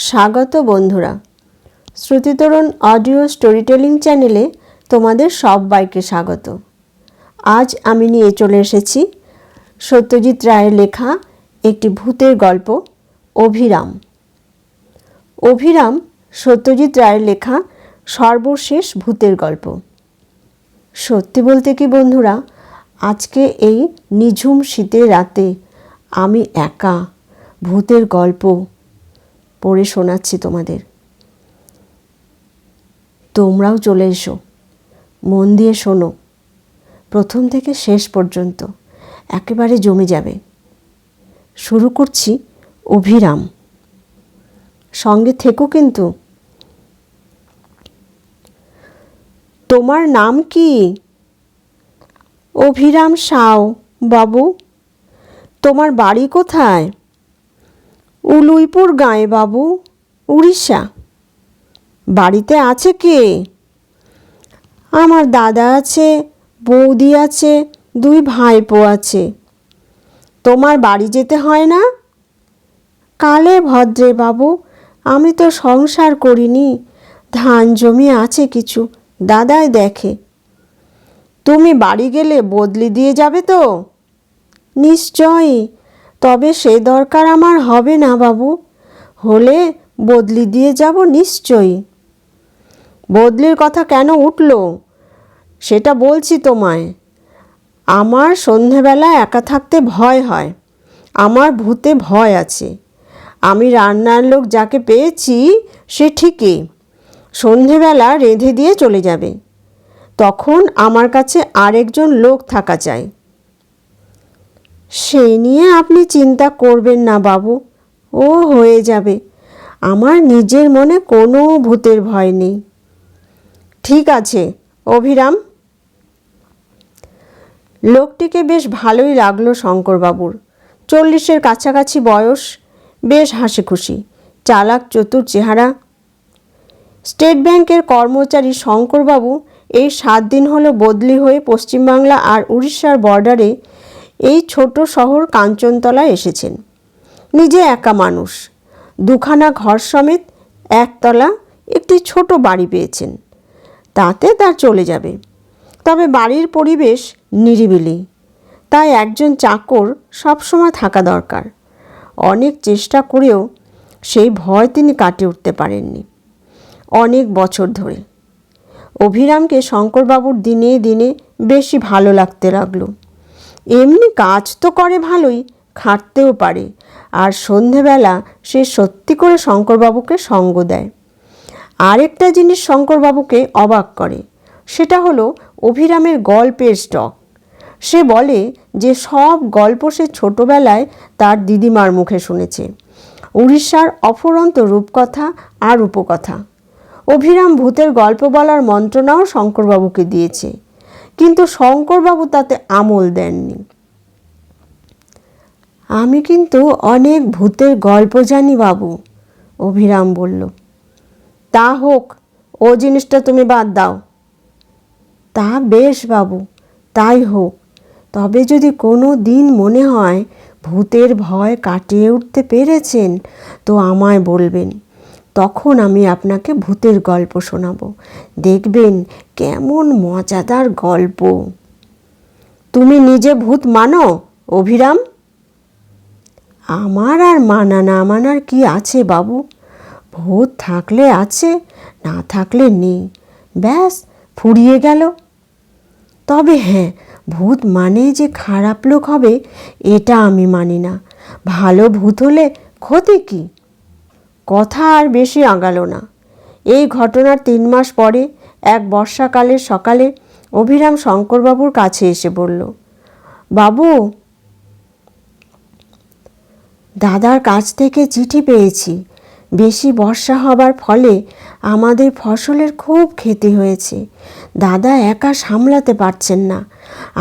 স্বাগত বন্ধুরা, শ্রুতিতরণ audio storytelling চ্যানেলে তোমাদের সবাইকে স্বাগত। আজ আমি নিয়ে চলে এসেছি সত্যজিৎ রায়ের লেখা একটি ভূতের গল্প, অভিরাম। অভিরাম সত্যজিৎ রায়ের লেখা সর্বশেষ ভূতের গল্প। সত্যি বলতে কি বন্ধুরা, আজকে এই নিঝুম শীতের রাতে আমি একা ভূতের গল্প পড়ে শোনাচ্ছি তোমাদের। তোমরাও চলে এসো, মন দিয়ে শোনো, প্রথম থেকে শেষ পর্যন্ত একেবারে জমে যাবে। শুরু করছি অভিরাম। সঙ্গে থেকো কিন্তু। তোমার নাম কি? অভিরাম সাউ বাবু। তোমার বাড়ি কোথায়? উলুইপুর গাঁয়ে বাবু, উড়িষ্যা। বাড়িতে আছে কে? আমার দাদা আছে, বৌদি আছে, দুই ভাইপো আছে। তোমার বাড়ি যেতে হয় না? কালে ভদ্রে বাবু, আমি তো সংসার করিনি, ধান জমি আছে কিছু, দাদাই দেখে। তুমি বাড়ি গেলে বদলি দিয়ে যাবে তো? নিশ্চয়ই, তবে সে দরকার আমার হবে না বাবু, হলে বদলি দিয়ে যাব নিশ্চয়ই। বদলির কথা কেন উঠল সেটা বলছি তোমায়। আমার সন্ধেবেলা একা থাকতে ভয় হয়, আমার ভূতে ভয় আছে। আমি রান্নার লোক যাকে পেয়েছি সে ঠিকই সন্ধেবেলা রেঁধে দিয়ে চলে যাবে, তখন আমার কাছে আরেকজন লোক থাকা চাই। সে নিয়ে আপনি চিন্তা করবেন না বাবু, ও হয়ে যাবে। আমার নিজের মনে কোনো ভূতের ভয় নেই। ঠিক আছে অভিরাম। লোকটিকে বেশ ভালোই লাগলো শঙ্করবাবুর। 40-এর কাছাকাছি বয়স, বেশ হাসি খুশি, চালাক চতুর চেহারা। স্টেট ব্যাংকের কর্মচারী শঙ্করবাবু এই 7 দিন হলো বদলি হয়ে পশ্চিমবাংলা আর উড়িষ্যার বর্ডারে এই ছোট শহর কাঞ্চনতলায় এসেছেন। নিজে একা মানুষ, দুখানা ঘর সমেত একতলা একটি ছোট বাড়ি পেয়েছেন, তাতে তার চলে যাবে। তবে বাড়ির পরিবেশ নিরিবিলি, তাই একজন চাকর সবসময় থাকা দরকার। অনেক চেষ্টা করেও সেই ভয় তিনি কাটিয়ে উঠতে পারেননি অনেক বছর ধরে। অভিরামকে শঙ্করবাবুর দিনে দিনে বেশি ভালো লাগতে লাগলো। এমনি কাজ তো করে ভালোই, খাটতেও পারে, আর সন্ধেবেলা সে সত্যি করে শঙ্করবাবুকে সঙ্গ দেয়। আরেকটা জিনিস শঙ্করবাবুকে অবাক করে, সেটা হলো অভিরামের গল্পের স্টক। সে বলে যে সব গল্প সে ছোটোবেলায় তার দিদিমার মুখে শুনেছে, উড়িষ্যার অফুরন্ত রূপকথা আর উপকথা। অভিরাম ভূতের গল্প বলার মন্ত্রণাও শঙ্করবাবুকে দিয়েছে, কিন্তু শঙ্করবাবু তাতে আমল দেননি। আমি কিন্তু অনেক ভূতের গল্প জানি বাবু, অভিরাম বলল। তা হোক, ও জিনিসটা তুমি বাদ দাও। তা বেশ বাবু, তাই হোক। তবে যদি কোনো দিন মনে হয় ভূতের ভয় কাটিয়ে উঠতে পেরেছেন তো আমায় বলবেন, তখন আমি আপনাকে ভূতের গল্প শোনাবো। দেখবেন কেমন মজাদার গল্প। তুমি নিজে ভূত মানো অভিরাম? আমার আর মানা না মানার কি আছে বাবু, ভূত থাকলে আছে, না থাকলে নেই, ব্যাস ফুরিয়ে গেল। তবে হ্যাঁ, ভূত মানেই যে খারাপ লোক হবে এটা আমি মানি না। ভালো ভূত হলে ক্ষতি কি? কথা আর বেশি আগালো না। এই ঘটনার 3 মাস পরে এক বর্ষাকালের সকালে অভিরাম শঙ্করবাবুর কাছে এসে বলল, বাবু, দাদার কাছ থেকে চিঠি পেয়েছি। বেশি বর্ষা হবার ফলে আমাদের ফসলের খুব ক্ষতি হয়েছে। দাদা একা সামলাতে পারছেন না,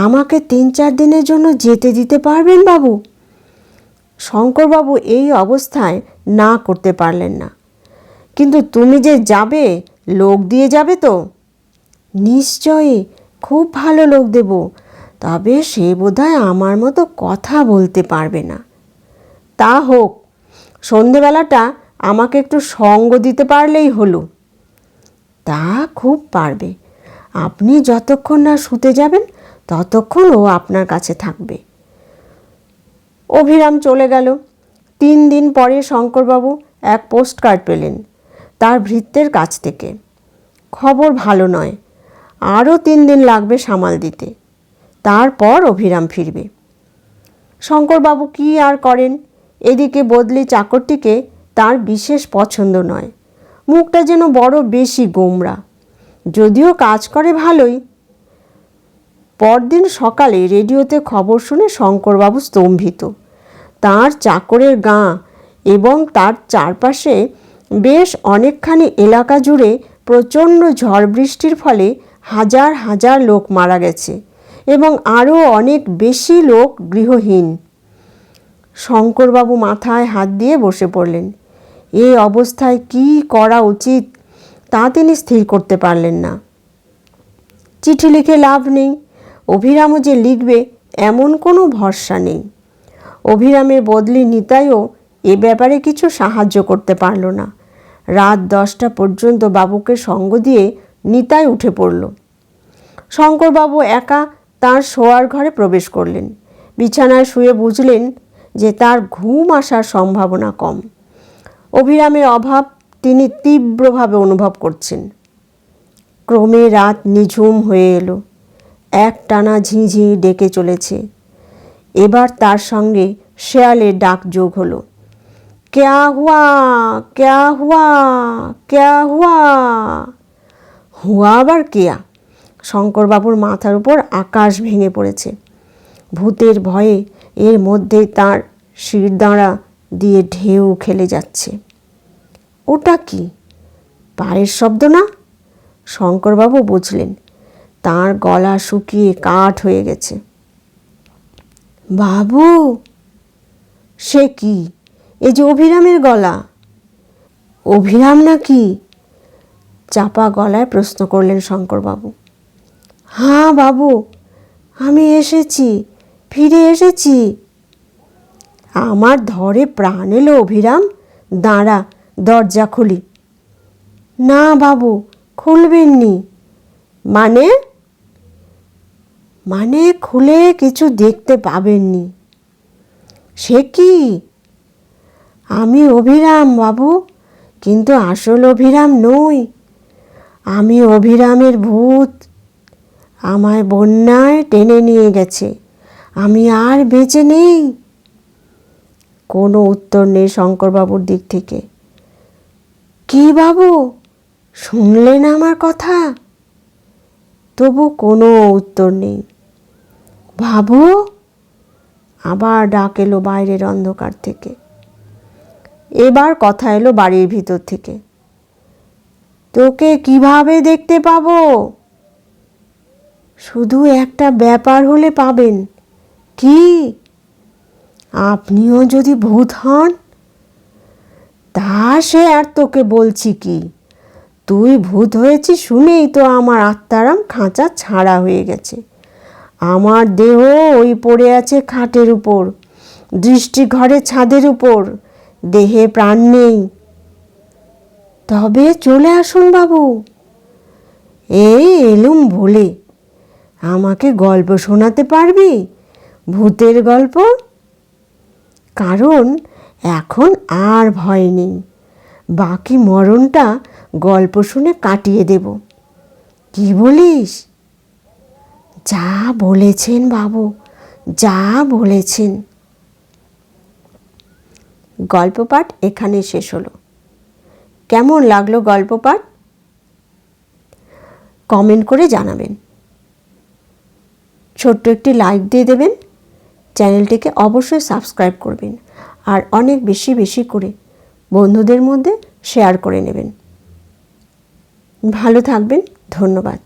আমাকে 3-4 দিনের জন্য যেতে দিতে পারবেন বাবু? শঙ্করবাবু এই অবস্থায় না করতে পারলেন না। কিন্তু তুমি যে যাবে, লোক দিয়ে যাবে তো? নিশ্চয়ই, খুব ভালো লোক দেব, তবে সে বোধহয় আমার মতো কথা বলতে পারবে না। তা হোক, সন্ধেবেলাটা আমাকে একটু সঙ্গ দিতে পারলেই হলো। তা খুব পারবে। আপনি যতক্ষণ না শুতে যাবেন ততক্ষণ ও আপনার কাছে থাকবে। অভিরাম চলে গেল। 3 দিন পরে শঙ্করবাবু এক পোস্টকার্ড পেলেন তার ভৃত্যের কাছ থেকে। খবর ভালো নয়, আরও 3 দিন লাগবে সামাল দিতে, তারপর অভিরাম ফিরবে। শঙ্করবাবু কি আর করেন, এদিকে বদলি চাকরটিকে তার বিশেষ পছন্দ নয়। মুখটা যেন বড় বেশি গোমরা, যদিও কাজ করে ভালোই। পরদিন সকালে রেডিওতে খবর শুনে শঙ্করবাবু স্তম্ভিত। তার চাকরের গাঁ এবং তার চারপাশে বেশ অনেকখানি এলাকা জুড়ে প্রচণ্ড ঝড় বৃষ্টির ফলে হাজার হাজার লোক মারা গেছে এবং আরও অনেক বেশি লোক গৃহহীন। শঙ্করবাবু মাথায় হাত দিয়ে বসে পড়লেন। এই অবস্থায় কি করা উচিত তা তিনি স্থির করতে পারলেন না। চিঠি লিখে লাভ নেই, অভিরামও যে লিখবে এমন কোনো ভরসা নেই। অভিরামের বদলি নিতাইও এ ব্যাপারে কিছু সাহায্য করতে পারল না। রাত 10টা পর্যন্ত বাবুকে সঙ্গ দিয়ে নিতাই উঠে পড়ল। শঙ্করবাবু একা তাঁর শোয়ার ঘরে প্রবেশ করলেন। বিছানায় শুয়ে বুঝলেন যে তার ঘুম আসার সম্ভাবনা কম। অভিরামের অভাব তিনি তীব্রভাবে অনুভব করছেন। ক্রমে রাত নিঝুম হয়ে এলো। একটানা ঝিঁঝি ডেকে চলেছে। এবার তার সঙ্গে শেয়ালের ডাক যোগ হলো। ক্যা হুয়া, ক্যা হুয়া, ক্যা হুয়া। হুয়া আবার কেয়া? শঙ্করবাবুর মাথার উপর আকাশ ভেঙে পড়েছে। ভূতের ভয়ে এর মধ্যেই তার শিরদাঁড়া দিয়ে ঢেউ খেলে যাচ্ছে। ওটা কি? পায়ের শব্দ না? শঙ্করবাবু বুঝলেন। তার গলা শুকিয়ে কাঠ হয়ে গেছে। বাবু! সে কি? এ যে অভিরামের গলা। অভিরাম নাকি? চাপা গলায় প্রশ্ন করলেন শঙ্করবাবু। হ্যাঁ বাবু, আমি এসেছি, ফিরে এসেছি। আমার ধরে প্রাণ এলো অভিরাম। দাঁড়া, দরজা খুলি। না বাবু, খুলবেননি। মানে? মানে খুলে কিছু দেখতে পাবেননি। সে কি? আমি অভিরাম বাবু, কিন্তু আসল অভিরাম নই। আমি অভিরামের ভূত। আমায় বন্যায় টেনে নিয়ে গেছে। আমি আর বেঁচে নেই। কোনো উত্তর নেই শঙ্করবাবুর দিক থেকে। কি বাবু, শুনলেন আমার কথা? তবু কোনো উত্তর নেই। বাবু! আবার ডাক এলো বাইরের অন্ধকার থেকে। এবার কথা এলো বাড়ির ভিতর থেকে। তোকে কিভাবে দেখতে পাবো? শুধু একটা ব্যাপার হলে পাবেন। কি? আপনিও যদি ভূত হন? তা সে আর তোকে বলছি কি, তুই ভূত হয়েছিস শুনেই তো আমার আত্মারাম খাঁচা ছাড়া হয়ে গেছে। আমার দেহ ওই পড়ে আছে খাটের উপর, দৃষ্টি ঘরে ছাদের উপর, দেহে প্রাণ নেই। তবে চলে আসুন বাবু। এই এলুম বলে আমাকে গল্প শোনাতে পারবি? ভূতের গল্প? কারণ এখন আর ভয় নেই। বাকি মরণটা গল্প শুনে কাটিয়ে দেব। কি বলিস? যা বলেছেন বাবু, যা বলেছেন। গল্প পাঠ এখানে শেষ হলো। কেমন লাগলো গল্প পাঠ? কমেন্ট করে জানাবেন। ছোট্ট একটি লাইক দিয়ে দেবেন। চ্যানেলটিকে অবশ্যই সাবস্ক্রাইব করবেন আর অনেক বেশি বেশি করে বন্ধুদের মধ্যে শেয়ার করে নেবেন। ভালো থাকবেন। ধন্যবাদ।